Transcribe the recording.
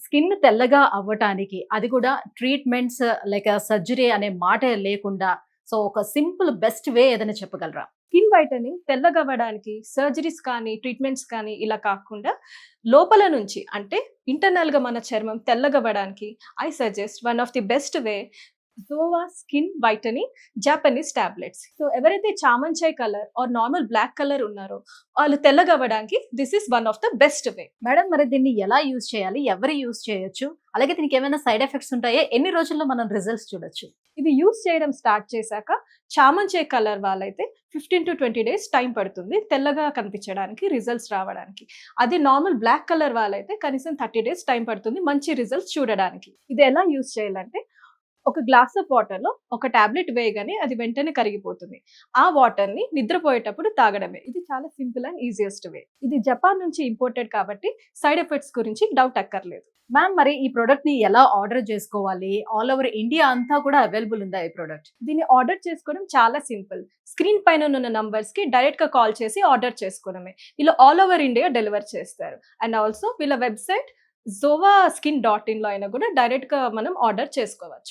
Skin తెల్లగా అవ్వటానికి అది కూడా ట్రీట్మెంట్స్ లైక్ సర్జరీ అనే మాట లేకుండా సో ఒక సింపుల్ బెస్ట్ వే ఏదైనా చెప్పగలరా? స్కిన్ వైటనింగ్ తెల్లగవ్వడానికి సర్జరీస్ కానీ, ట్రీట్మెంట్స్ కానీ ఇలా కాకుండా లోపల నుంచి అంటే ఇంటర్నల్‌గా మన చర్మం తెల్లగవ్వడానికి I suggest one of the best way జోవా skin whitening Japanese tablets. So ఎవరైతే చామంచాయ్ colour or normal black colour ఉన్నారో వాళ్ళు తెల్లగవ్వడానికి this is one of the best way. Madam మరి దీన్ని ఎలా యూజ్ చేయాలి? ఎవరు యూజ్ చేయొచ్చు? అలాగే దీనికి ఏమైనా సైడ్ ఎఫెక్ట్స్ ఉంటాయా? ఎన్ని రోజుల్లో మనం రిజల్ట్స్ చూడొచ్చు? ఇది యూజ్ చేయడం స్టార్ట్ చేశాక చామంచాయ్ కలర్ వాళ్ళైతే 15-20 డేస్ టైం పడుతుంది తెల్లగా కనిపించడానికి, రిజల్ట్స్ రావడానికి. అదే నార్మల్ బ్లాక్ కలర్ వాళ్ళైతే కనీసం 30 డేస్ టైం పడుతుంది మంచి రిజల్ట్స్ చూడడానికి. ఇది ఎలా యూజ్ చేయాలంటే ఒక గ్లాస్ ఆఫ్ వాటర్ లో ఒక టాబ్లెట్ వేయగానే అది వెంటనే కరిగిపోతుంది. ఆ వాటర్ ని నిద్రపోయేటప్పుడు తాగడమే. ఇది చాలా సింపుల్ అండ్ ఈజియెస్ట్ వే. ఇది జపాన్ నుంచి ఇంపోర్టెడ్ కాబట్టి సైడ్ ఎఫెక్ట్స్ గురించి డౌట్ అక్కర్లేదు. మ్యామ్ మరి ఈ ప్రొడక్ట్ ని ఎలా ఆర్డర్ చేసుకోవాలి? ఆల్ ఓవర్ ఇండియా అంతా కూడా అవైలబుల్ ఉందా ఈ ప్రొడక్ట్? దీన్ని ఆర్డర్ చేసుకోవడం చాలా సింపుల్. స్క్రీన్ పైన ఉన్న నంబర్స్ కి డైరెక్ట్ గా కాల్ చేసి ఆర్డర్ చేసుకోవడమే. వీళ్ళు ఆల్ ఓవర్ ఇండియా డెలివర్ చేస్తారు. అండ్ ఆల్సో వీళ్ళ వెబ్సైట్ zovaSkin.in లో అయినా కూడా డైరెక్ట్ గా మనం ఆర్డర్ చేసుకోవచ్చు.